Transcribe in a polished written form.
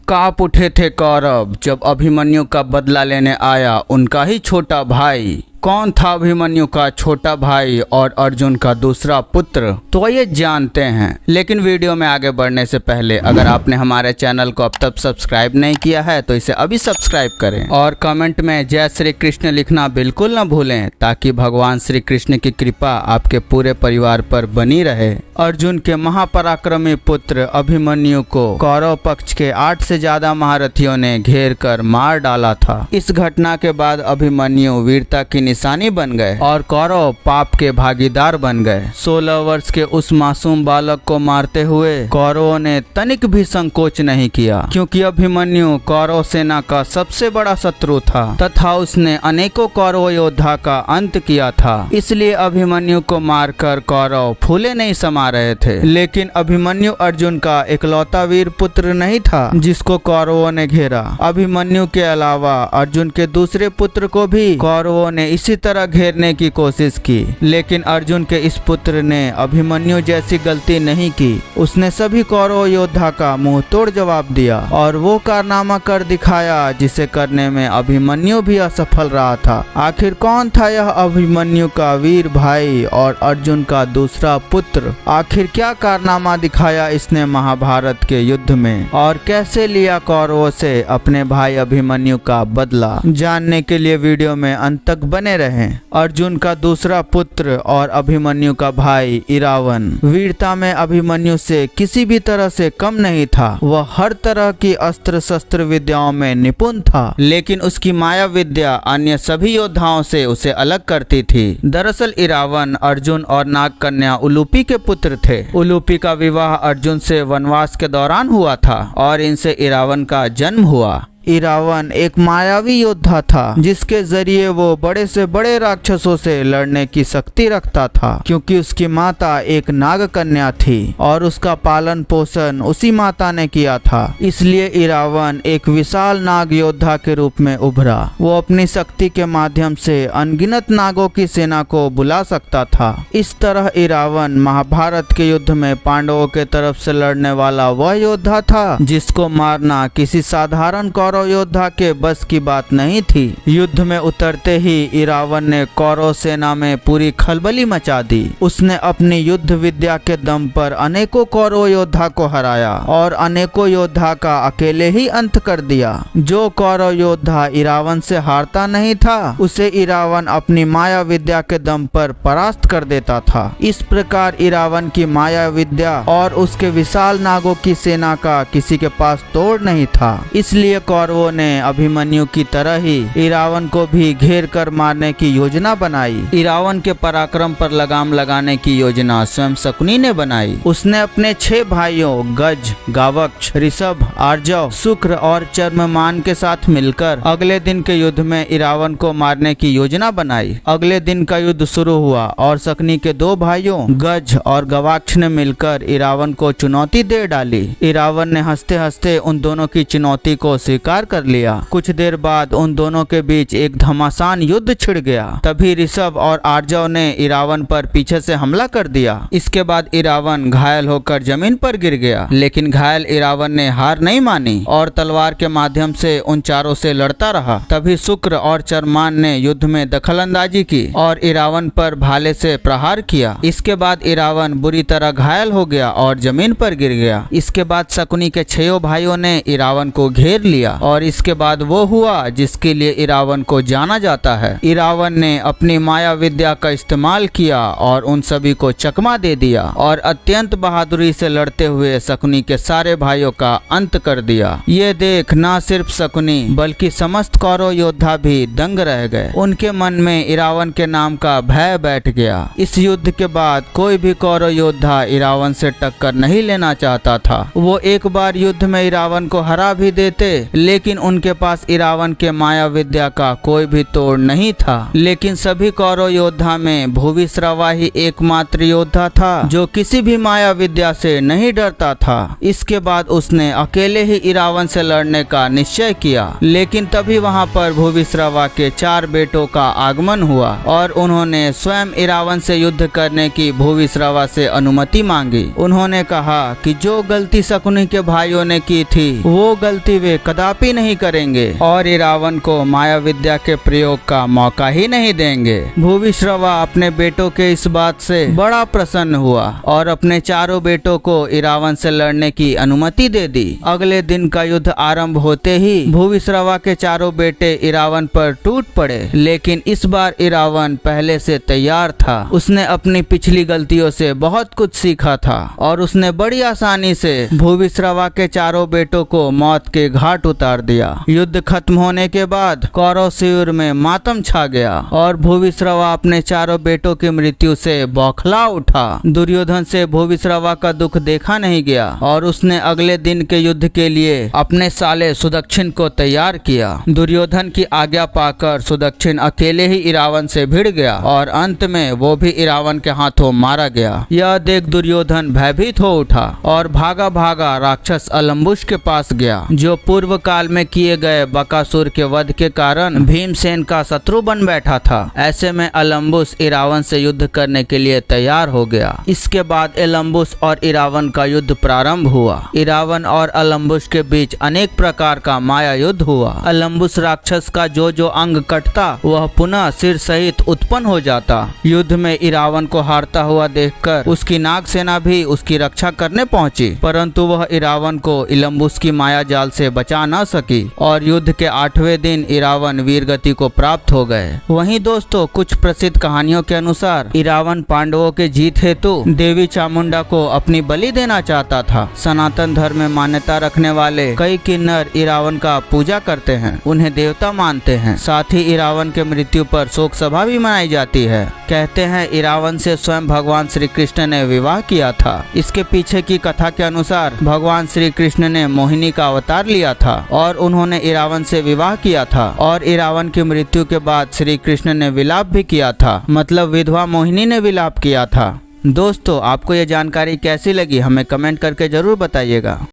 कांप उठे थे कौरव जब अभिमन्यु का बदला लेने आया उनका ही छोटा भाई। कौन था अभिमन्यु का छोटा भाई और अर्जुन का दूसरा पुत्र, तो ये जानते हैं। लेकिन वीडियो में आगे बढ़ने से पहले अगर आपने हमारे चैनल को अब तक सब्सक्राइब नहीं किया है तो इसे अभी सब्सक्राइब करें और कमेंट में जय श्री कृष्ण लिखना बिल्कुल न भूलें, ताकि भगवान श्री कृष्ण की कृपा आपके पूरे परिवार पर बनी रहे। अर्जुन के महापराक्रमी पुत्र अभिमन्यु को कौरव पक्ष के 8 से ज्यादा महारथियों ने घेर कर मार डाला था। इस घटना के बाद अभिमन्यु वीरता की निशानी बन गए और कौरव पाप के भागीदार बन गए। 16 वर्ष के उस मासूम बालक को मारते हुए कौरवों ने तनिक भी संकोच नहीं किया, क्योंकि अभिमन्यु कौरव सेना का सबसे बड़ा शत्रु था तथा उसने अनेकों कौरव योद्धा का अंत किया था। इसलिए अभिमन्यु को मारकर कौरव फूले नहीं समा रहे थे। लेकिन अभिमन्यु अर्जुन का इकलौता वीर पुत्र नहीं था जिसको कौरवों ने घेरा। अभिमन्यु के अलावा अर्जुन के दूसरे पुत्र को भी कौरवों ने इसी तरह घेरने की कोशिश की, लेकिन अर्जुन के इस पुत्र ने अभिमन्यु जैसी गलती नहीं की। उसने सभी कौरव योद्धा का मुंह तोड़ जवाब दिया और वो कारनामा कर दिखाया जिसे करने में अभिमन्यु भी असफल रहा था। आखिर कौन था यह अभिमन्यु का वीर भाई और अर्जुन का दूसरा पुत्र? आखिर क्या कारनामा दिखाया इसने महाभारत के युद्ध में और कैसे लिया कौरवों से अपने भाई अभिमन्यु का बदला? जानने के लिए वीडियो में अंत तक बने रहें। अर्जुन का दूसरा पुत्र और अभिमन्यु का भाई इरावन वीरता में अभिमन्यु से किसी भी तरह से कम नहीं था। वह हर तरह की अस्त्र शस्त्र विद्याओं में निपुण था, लेकिन उसकी माया विद्या अन्य सभी योद्धाओं से उसे अलग करती थी। दरअसल इरावन अर्जुन और नाग कन्या उलूपी के पुत्र थे। उलूपी का विवाह अर्जुन से वनवास के दौरान हुआ था और इनसे इरावन का जन्म हुआ। इरावन एक मायावी योद्धा था जिसके जरिए वो बड़े से बड़े राक्षसों से लड़ने की शक्ति रखता था, क्योंकि उसकी माता एक नाग कन्या थी और उसका पालन पोषण उसी माता ने किया था। इसलिए इरावन एक विशाल नाग योद्धा के रूप में उभरा। वो अपनी शक्ति के माध्यम से अनगिनत नागों की सेना को बुला सकता था। इस तरह इरावन महाभारत के युद्ध में पांडवों के तरफ से लड़ने वाला वह योद्धा था जिसको मारना किसी साधारण कौरव योद्धा के बस की बात नहीं थी। युद्ध में उतरते ही इरावन ने कौरव सेना में पूरी खलबली मचा दी। उसने अपनी युद्ध विद्या के दम पर अनेकों कौरव योद्धा को हराया और अनेकों योद्धा का अकेले ही अंत कर दिया। जो कौरव योद्धा इरावन से हारता नहीं था उसे इरावन अपनी माया विद्या के दम पर परास्त कर देता था। इस प्रकार इरावन की माया विद्या और उसके विशाल नागों की सेना का किसी के पास तोड़ नहीं था। इसलिए कौरवों ने अभिमन्यु की तरह ही इरावन को भी घेर कर मारने की योजना बनाई। इरावन के पराक्रम पर लगाम लगाने की योजना स्वयं शकुनी ने बनाई। उसने अपने 6 भाइयों गज, गावक्ष, ऋषभ, आर्जव, शुक्र और चर्ममान के साथ मिलकर अगले दिन के युद्ध में इरावन को मारने की योजना बनाई। अगले दिन का युद्ध शुरू हुआ और शकुनी के 2 भाइयों गज और गवाक्ष ने मिलकर इरावन को चुनौती दे डाली। इरावन ने हंसते हंसते उन दोनों की चुनौती को स्वीकार कर लिया। कुछ देर बाद उन दोनों के बीच एक घमासान युद्ध छिड़ गया। तभी ऋषभ और आर्जव ने इरावन पर पीछे से हमला कर दिया। इसके बाद इरावन घायल होकर जमीन पर गिर गया, लेकिन घायल इरावन ने हार नहीं मानी और तलवार के माध्यम से उन चारों से लड़ता रहा। तभी शुक्र और चर्मान ने युद्ध में दखलंदाजी की और इरावन पर भाले से प्रहार किया। इसके बाद इरावन बुरी तरह घायल हो गया और जमीन पर गिर गया। इसके बाद शकुनी के 6 भाइयों ने इरावन को घेर लिया और इसके बाद वो हुआ जिसके लिए इरावन को जाना जाता है। इरावन ने अपनी माया विद्या का इस्तेमाल किया और उन सभी को चकमा दे दिया और अत्यंत बहादुरी से लड़ते हुए शकुनी के सारे भाइयों का अंत कर दिया। ये देख न सिर्फ शकुनी बल्कि समस्त कौरव योद्धा भी दंग रह गए। उनके मन में इरावन के नाम का भय बैठ गया। इस युद्ध के बाद कोई भी कौरव योद्धा इरावन से टक्कर नहीं लेना चाहता था। वो एक बार युद्ध में इरावन को हरा भी देते लेकिन उनके पास इरावन के माया विद्या का कोई भी तोड़ नहीं था। लेकिन सभी कौरव योद्धा में भूविश्रवा ही एकमात्र योद्धा था जो किसी भी माया विद्या से नहीं डरता था। इसके बाद उसने अकेले ही इरावन से लड़ने का निश्चय किया। लेकिन तभी वहां पर भूविश्रवा के 4 बेटों का आगमन हुआ और उन्होंने स्वयं इरावन से युद्ध करने की भूविश्रवा से अनुमति मांगी। उन्होंने कहा कि जो गलती शकुनी के भाइयों ने की थी वो गलती वे कदापि नहीं करेंगे और इरावन को माया विद्या के प्रयोग का मौका ही नहीं देंगे। भूविश्रवा अपने बेटों के इस बात से बड़ा प्रसन्न हुआ और अपने 4 बेटों को इरावन से लड़ने की अनुमति दे दी। अगले दिन का युद्ध आरंभ होते ही भूविश्रवा के 4 बेटे इरावन पर टूट पड़े। लेकिन इस बार इरावन पहले से तैयार था। उसने अपनी पिछली गलतियों से बहुत कुछ सीखा था और उसने बड़ी आसानी से भूविश्रवा के 4 बेटों को मौत के घाट उतार दिया। युद्ध खत्म होने के बाद कौरव शिविर में मातम छा गया और भूविश्रवा अपने 4 बेटों की मृत्यु से बौखला उठा। दुर्योधन से भूविश्रवा का दुख देखा नहीं गया और उसने अगले दिन के युद्ध के लिए अपने साले सुदक्षिण को तैयार किया। दुर्योधन की आज्ञा पाकर सुदक्षिण अकेले ही इरावन से भिड़ गया और अंत में वो भी इरावन के हाथों मारा गया। यह देख दुर्योधन भयभीत हो उठा और भागा भागा राक्षस अलम्बुस के पास गया जो पूर्व काल में किए गए बकासुर के वध के कारण भीमसेन का शत्रु बन बैठा था। ऐसे में अलम्बुस इरावन से युद्ध करने के लिए तैयार हो गया। इसके बाद अलम्बुस और इरावन का युद्ध प्रारंभ हुआ। इरावन और अलम्बुस के बीच अनेक प्रकार का माया युद्ध हुआ। अलम्बुस राक्षस का जो अंग कटता वह पुनः सिर सहित उत्पन्न हो जाता। युद्ध में इरावन को हारता हुआ देखकर उसकी नाग सेना भी उसकी रक्षा करने पहुंची, परंतु वह इरावन को अलम्बुस की माया जाल से बचा न सकी और युद्ध के 8वें दिन इरावन वीरगति को प्राप्त हो गए। वहीं दोस्तों, कुछ प्रसिद्ध कहानियों के अनुसार इरावन पांडवों के जीत हेतु देवी चामुंडा को अपनी बलि देना चाहता था। सनातन धर्म में मान्यता रखने वाले कई किन्नर इरावन का पूजा करते हैं, उन्हें देवता मानते हैं। साथ ही इरावन के मृत्यु पर शोक सभा भी मनाई जाती है। कहते हैं इरावन से स्वयं भगवान श्री कृष्ण ने विवाह किया था। इसके पीछे की कथा के अनुसार भगवान श्री कृष्ण ने मोहिनी का अवतार लिया था और उन्होंने इरावन से विवाह किया था और इरावन की मृत्यु के बाद श्री कृष्ण ने विलाप भी किया था, मतलब विधवा मोहिनी ने विलाप किया था। दोस्तों, आपको ये जानकारी कैसी लगी हमें कमेंट करके जरूर बताइएगा।